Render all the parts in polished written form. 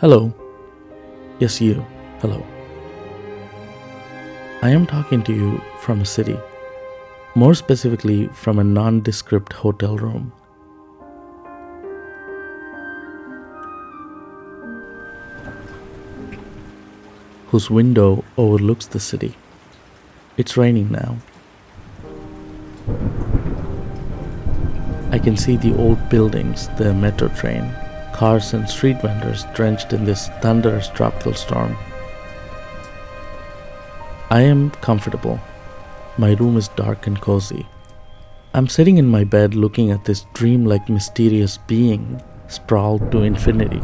Hello. Yes, you. Hello. I am talking to you from a city, more specifically from a nondescript hotel room. Whose window overlooks the city. It's raining now. I can see the old buildings, the metro train, cars and street vendors drenched in this thunderous tropical storm. I am comfortable. My room is dark and cozy. I'm sitting in my bed looking at this dreamlike mysterious being sprawled to infinity.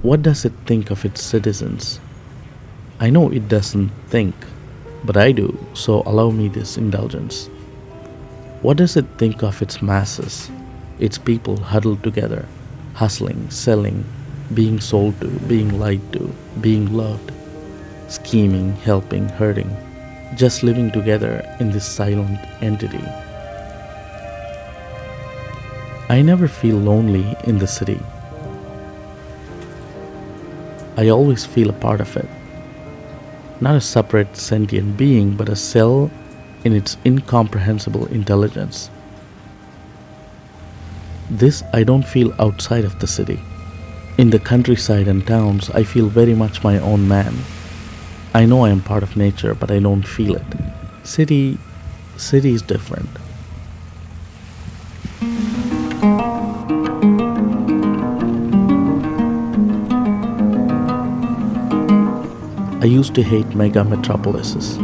What does it think of its citizens? I know it doesn't think, but I do, so allow me this indulgence. What does it think of its masses, its people huddled together, hustling, selling, being sold to, being lied to, being loved, scheming, helping, hurting, just living together in this silent entity? I never feel lonely in the city. I always feel a part of it. Not a separate sentient being, but a cell in its incomprehensible intelligence. This I don't feel outside of the city. In the countryside and towns, I feel very much my own man. I know I am part of nature, but I don't feel it. City is different. I used to hate mega metropolises.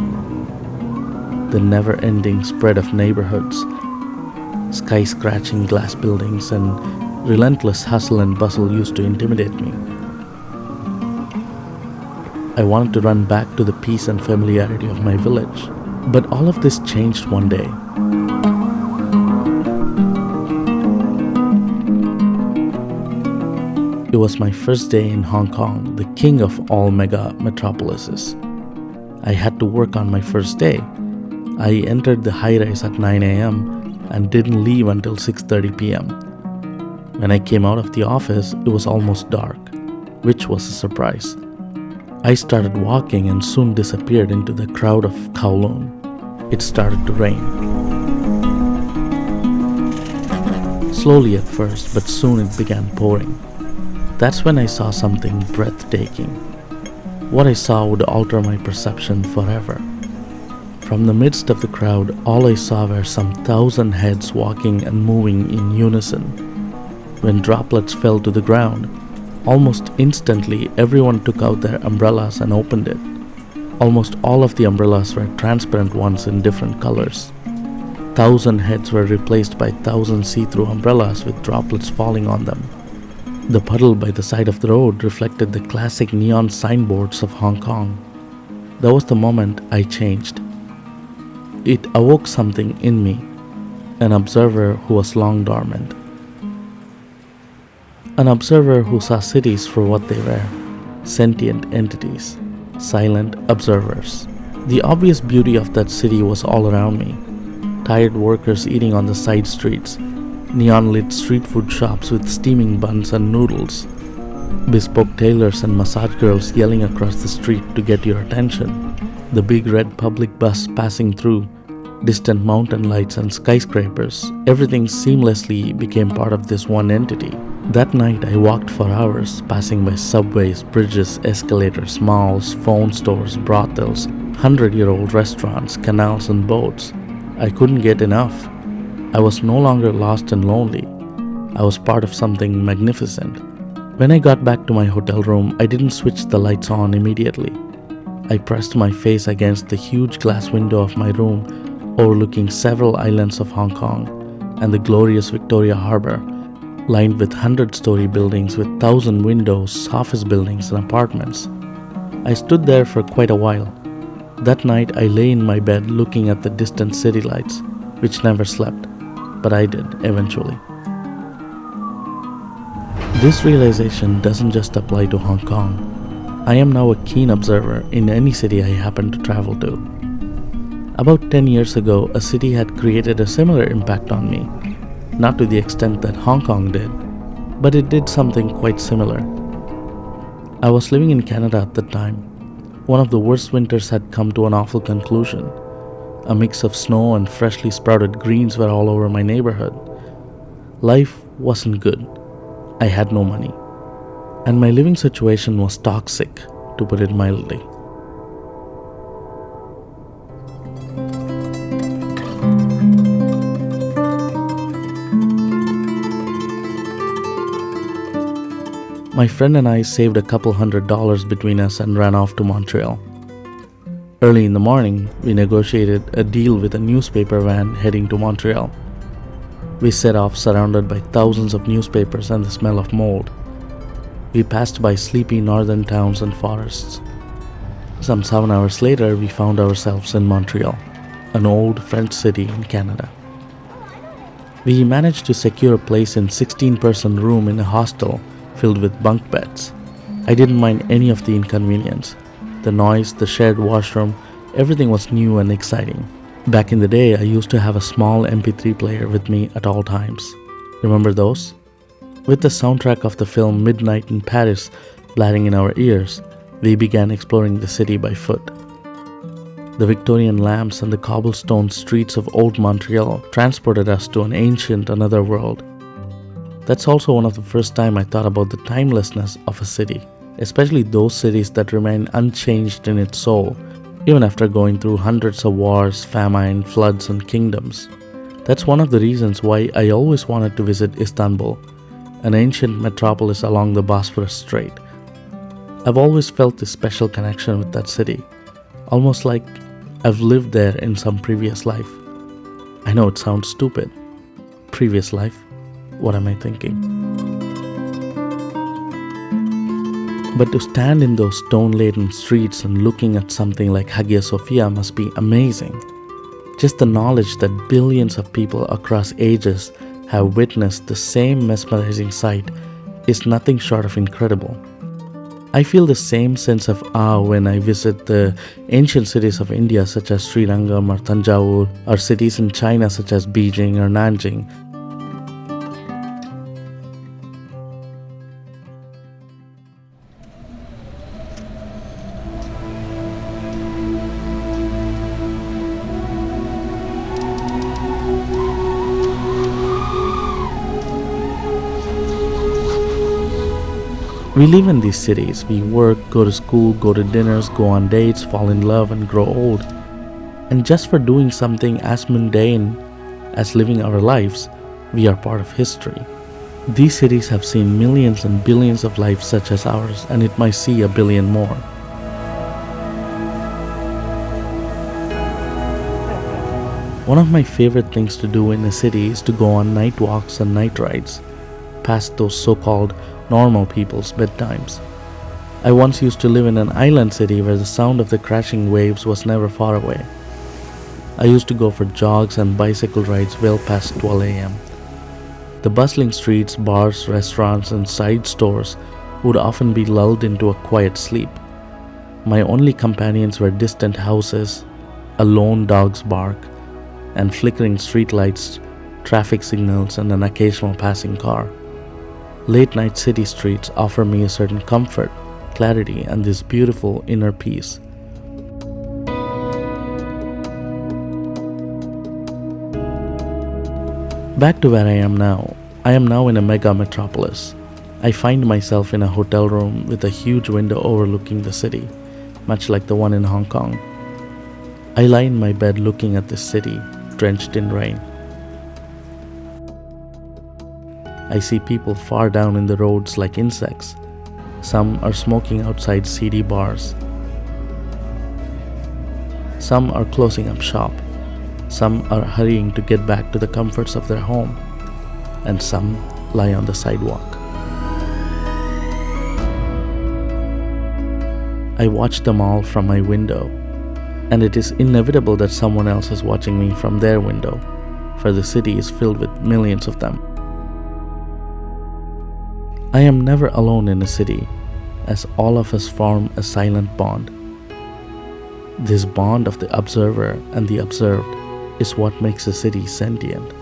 The never-ending spread of neighborhoods, sky-scratching glass buildings, and relentless hustle and bustle used to intimidate me. I wanted to run back to the peace and familiarity of my village. But all of this changed one day. It was my first day in Hong Kong, the king of all mega metropolises. I had to work on my first day. I entered the high-rise at 9 a.m. and didn't leave until 6:30 p.m. When I came out of the office, it was almost dark, which was a surprise. I started walking and soon disappeared into the crowd of Kowloon. It started to rain. Slowly at first, but soon it began pouring. That's when I saw something breathtaking. What I saw would alter my perception forever. From the midst of the crowd, all I saw were some 1,000 heads walking and moving in unison. When droplets fell to the ground, almost instantly everyone took out their umbrellas and opened it. Almost all of the umbrellas were transparent ones in different colors. 1,000 heads were replaced by 1,000 see-through umbrellas with droplets falling on them. The puddle by the side of the road reflected the classic neon signboards of Hong Kong. That was the moment I changed. It awoke something in me, an observer who was long dormant. An observer who saw cities for what they were, sentient entities, silent observers. The obvious beauty of that city was all around me. Tired workers eating on the side streets, neon-lit street food shops with steaming buns and noodles, bespoke tailors and massage girls yelling across the street to get your attention, the big red public bus passing through, distant mountain lights and skyscrapers. Everything seamlessly became part of this one entity. That night I walked for hours, passing by subways, bridges, escalators, malls, phone stores, brothels, 100-year-old restaurants, canals and boats. I couldn't get enough. I was no longer lost and lonely. I was part of something magnificent. When I got back to my hotel room, I didn't switch the lights on immediately. I pressed my face against the huge glass window of my room, overlooking several islands of Hong Kong and the glorious Victoria Harbour, lined with 100-story buildings with 1,000 windows, office buildings and apartments. I stood there for quite a while. That night I lay in my bed looking at the distant city lights, which never slept. But I did, eventually. This realization doesn't just apply to Hong Kong. I am now a keen observer in any city I happen to travel to. About 10 years ago, a city had created a similar impact on me, not to the extent that Hong Kong did, But it did something quite similar. I was living in Canada at the time. One of the worst winters had come to an awful conclusion. A mix of snow and freshly sprouted greens were all over my neighborhood. Life wasn't good. I had no money. And my living situation was toxic, to put it mildly. My friend and I saved a couple $100 between us and ran off to Montreal. Early in the morning, we negotiated a deal with a newspaper van heading to Montreal. We set off surrounded by thousands of newspapers and the smell of mold. We passed by sleepy northern towns and forests. Some 7 hours later, we found ourselves in Montreal, an old French city in Canada. We managed to secure a place in 16-person room in a hostel filled with bunk beds. I didn't mind any of the inconvenience. The noise, the shared washroom, everything was new and exciting. Back in the day, I used to have a small MP3 player with me at all times. Remember those? With the soundtrack of the film Midnight in Paris blaring in our ears, we began exploring the city by foot. The Victorian lamps and the cobblestone streets of old Montreal transported us to an ancient another world. That's also one of the first time I thought about the timelessness of a city, especially those cities that remain unchanged in its soul, even after going through hundreds of wars, famine, floods, and kingdoms. That's one of the reasons why I always wanted to visit Istanbul, an ancient metropolis along the Bosphorus Strait. I've always felt this special connection with that city, almost like I've lived there in some previous life. I know it sounds stupid. Previous life? What am I thinking? But to stand in those stone-laden streets and looking at something like Hagia Sophia must be amazing. Just the knowledge that billions of people across ages have witnessed the same mesmerizing sight is nothing short of incredible. I feel the same sense of awe when I visit the ancient cities of India such as Sri Rangam or Tanjavur, or cities in China such as Beijing or Nanjing. We live in these cities, we work, go to school, go to dinners, go on dates, fall in love and grow old. And just for doing something as mundane as living our lives, we are part of history. These cities have seen millions and billions of lives such as ours, and it might see a billion more. One of my favorite things to do in a city is to go on night walks and night rides, past those so-called normal people's bedtimes. I once used to live in an island city where the sound of the crashing waves was never far away. I used to go for jogs and bicycle rides well past 12 a.m. The bustling streets, bars, restaurants, and side stores would often be lulled into a quiet sleep. My only companions were distant houses, a lone dog's bark, and flickering streetlights, traffic signals, and an occasional passing car. Late-night city streets offer me a certain comfort, clarity, and this beautiful inner peace. Back to where I am now. I am now in a mega metropolis. I find myself in a hotel room with a huge window overlooking the city, much like the one in Hong Kong. I lie in my bed looking at the city, drenched in rain. I see people far down in the roads like insects. Some are smoking outside seedy bars. Some are closing up shop. Some are hurrying to get back to the comforts of their home. And some lie on the sidewalk. I watch them all from my window, and it is inevitable that someone else is watching me from their window, for the city is filled with millions of them. I am never alone in a city, as all of us form a silent bond. This bond of the observer and the observed is what makes a city sentient.